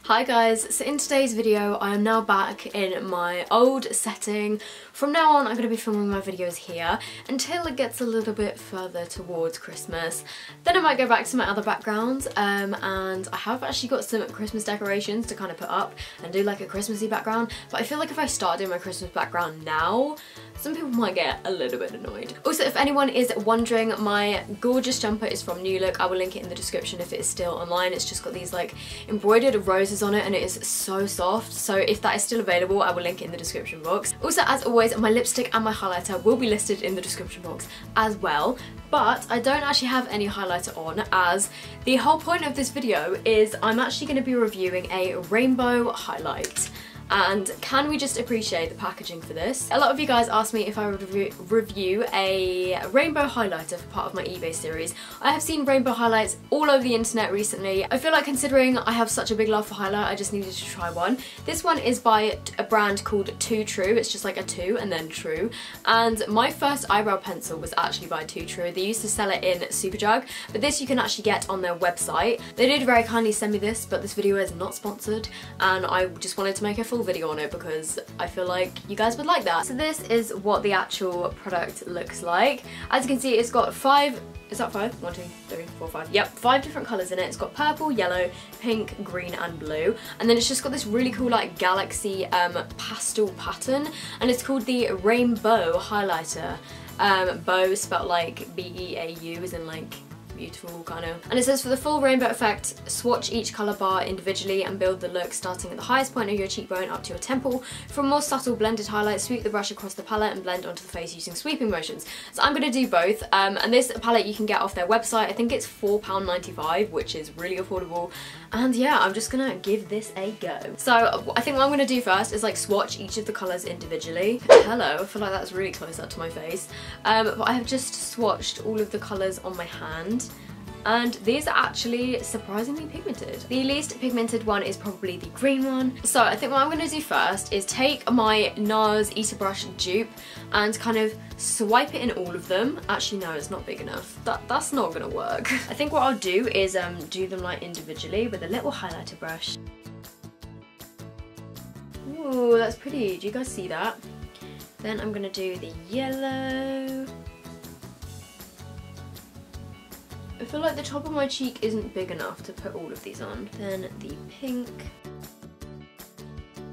Hi guys, so in today's video I am now back in my old setting. From now on I'm going to be filming my videos here until it gets a little bit further towards Christmas. Then I might go back to my other backgrounds and I have actually got some Christmas decorations to kind of put up and do like a Christmassy background, but I feel like if I start doing my Christmas background now, some people might get a little bit annoyed. Also, if anyone is wondering, my gorgeous jumper is from New Look. I will link it in the description if it is still online. It's just got these like embroidered roses on it and it is so soft. So if that is still available, I will link it in the description box. Also, as always, my lipstick and my highlighter will be listed in the description box as well. But I don't actually have any highlighter on, as the whole point of this video is I'm actually going to be reviewing a rainbow highlight. And can we just appreciate the packaging for this? A lot of you guys asked me if I would review a rainbow highlighter for part of my eBay series. I have seen rainbow highlights all over the internet recently. I feel like considering I have such a big love for highlight, I just needed to try one. This one is by a brand called Too True. It's just like a 2 and then True. And my first eyebrow pencil was actually by Too True. They used to sell it in Superdrug, but this you can actually get on their website. They did very kindly send me this, but this video is not sponsored and I just wanted to make a full video on it because I feel like you guys would like that. So this is what the actual product looks like. As you can see, it's got 5, is that 5? 1, 2, 3, 4, 5. Yep, 5 different colours in it. It's got purple, yellow, pink, green and blue. And then it's just got this really cool like galaxy pastel pattern, and it's called the Rainbow Highlighter. Bow spelled like B-E-A-U, as in like beautiful kind of. And it says, for the full rainbow effect, swatch each colour bar individually and build the look starting at the highest point of your cheekbone up to your temple. For a more subtle blended highlight, sweep the brush across the palette and blend onto the face using sweeping motions. So I'm going to do both, and this palette you can get off their website. I think it's £4.95, which is really affordable. And yeah, I'm just gonna give this a go. So I think what I'm gonna do first is like swatch each of the colours individually. Hello, I feel like that's really close up to my face. But I have just swatched all of the colours on my hand, and these are actually surprisingly pigmented. The least pigmented one is probably the green one. So I think what I'm going to do first is take my NARS Eater Brush dupe and kind of swipe it in all of them. Actually no, it's not big enough. That's not going to work. I think what I'll do is do them like individually with a little highlighter brush. Ooh, that's pretty. Do you guys see that? Then I'm going to do the yellow. I feel like the top of my cheek isn't big enough to put all of these on. Then the pink.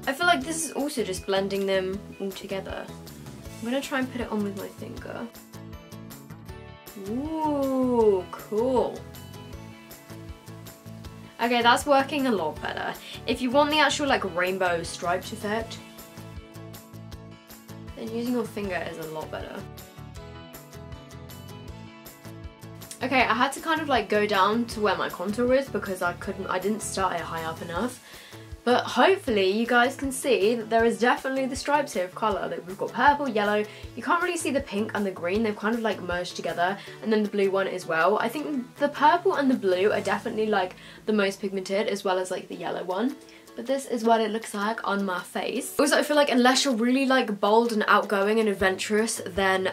I feel like this is also just blending them all together. I'm gonna try and put it on with my finger. Ooh, cool. Okay, that's working a lot better. If you want the actual like rainbow striped effect, then using your finger is a lot better. Okay, I had to kind of like go down to where my contour is because I didn't start it high up enough. But hopefully you guys can see that there is definitely the stripes here of colour. That we've got purple, yellow, you can't really see the pink and the green, they've kind of like merged together, and then the blue one as well. I think the purple and the blue are definitely like the most pigmented, as well as like the yellow one. But this is what it looks like on my face. Also, I feel like unless you're really like bold and outgoing and adventurous, then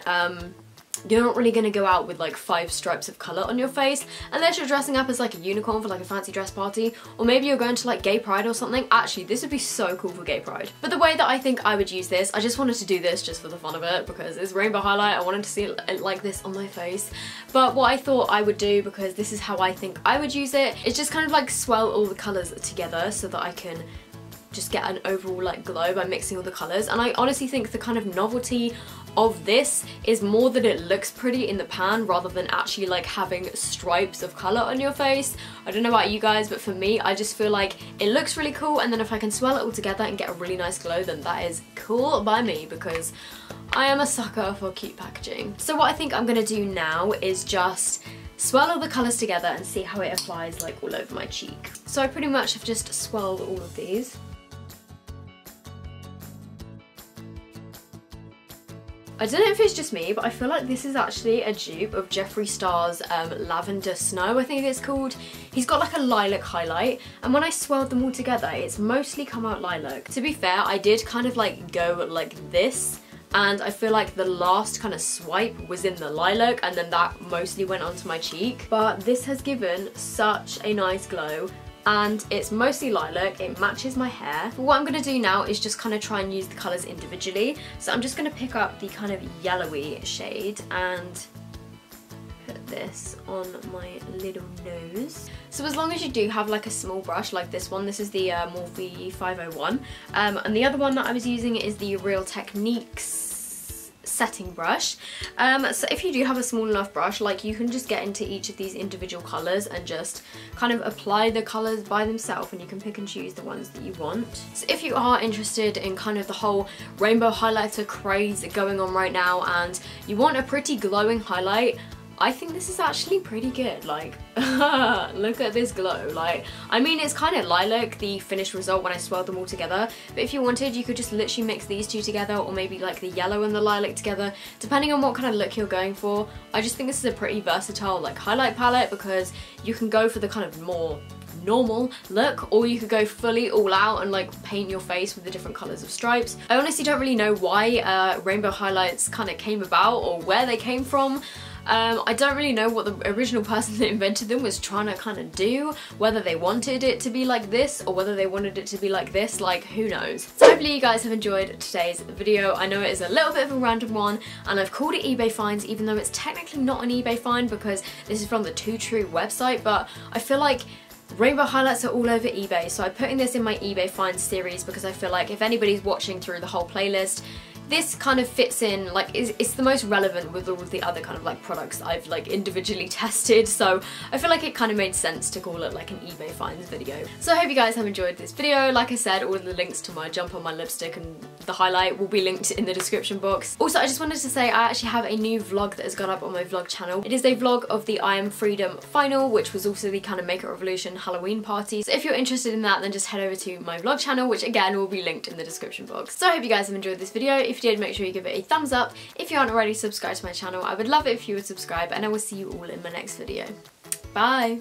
you're not really going to go out with like 5 stripes of colour on your face unless you're dressing up as like a unicorn for like a fancy dress party, or maybe you're going to like gay pride or something. Actually, this would be so cool for gay pride. But the way that I think I would use this, I just wanted to do this just for the fun of it because it's rainbow highlight. I wanted to see it like this on my face. But what I thought I would do, because this is how I think I would use it, is just kind of like swirl all the colours together so that I can just get an overall like glow by mixing all the colours. And I honestly think the kind of novelty of this is more that it looks pretty in the pan rather than actually like having stripes of colour on your face. I don't know about you guys, but for me, I just feel like it looks really cool, and then if I can swirl it all together and get a really nice glow, then that is cool by me, because I am a sucker for cute packaging. So what I think I'm gonna do now is just swirl all the colours together and see how it applies like all over my cheek. So I pretty much have just swirled all of these. I don't know if it's just me, but I feel like this is actually a dupe of Jeffree Star's Lavender Snow, I think it's called. He's got like a lilac highlight, and when I swirled them all together, it's mostly come out lilac. To be fair, I did kind of like go like this, and I feel like the last kind of swipe was in the lilac, and then that mostly went onto my cheek. But this has given such a nice glow and it's mostly lilac. It matches my hair. But what I'm going to do now is just kind of try and use the colours individually. So I'm just going to pick up the kind of yellowy shade and put this on my little nose. So as long as you do have like a small brush like this one, this is the Morphe 501, and the other one that I was using is the Real Techniques setting brush. So if you do have a small enough brush, like, you can just get into each of these individual colours and just kind of apply the colours by themselves, and you can pick and choose the ones that you want. So if you are interested in kind of the whole rainbow highlighter craze going on right now and you want a pretty glowing highlight, I think this is actually pretty good. Like, look at this glow. Like, I mean, it's kind of lilac, the finished result, when I swirled them all together, but if you wanted, you could just literally mix these two together, or maybe like the yellow and the lilac together, depending on what kind of look you're going for. I just think this is a pretty versatile like highlight palette, because you can go for the kind of more normal look, or you could go fully all out and like paint your face with the different colours of stripes. I honestly don't really know why rainbow highlights kind of came about, or where they came from. I don't really know what the original person that invented them was trying to kind of do, whether they wanted it to be like this or whether they wanted it to be like this, like, who knows. So hopefully you guys have enjoyed today's video. I know it is a little bit of a random one, and I've called it eBay finds even though it's technically not an eBay find because this is from the Too True website, but I feel like rainbow highlights are all over eBay, so I'm putting this in my eBay finds series because I feel like if anybody's watching through the whole playlist, this kind of fits in, like, it's the most relevant with all of the other kind of like products I've like individually tested, so I feel like it kind of made sense to call it like an eBay finds video. So I hope you guys have enjoyed this video. Like I said, all of the links to my jump on my lipstick and the highlight will be linked in the description box. Also, I just wanted to say I actually have a new vlog that has gone up on my vlog channel. It is a vlog of the I Am Freedom final, which was also the kind of Makeup Revolution Halloween party. So if you're interested in that, then just head over to my vlog channel, which again will be linked in the description box. So I hope you guys have enjoyed this video. If you did, make sure you give it a thumbs up. If you aren't already subscribed to my channel, I would love it if you would subscribe, and I will see you all in my next video. Bye!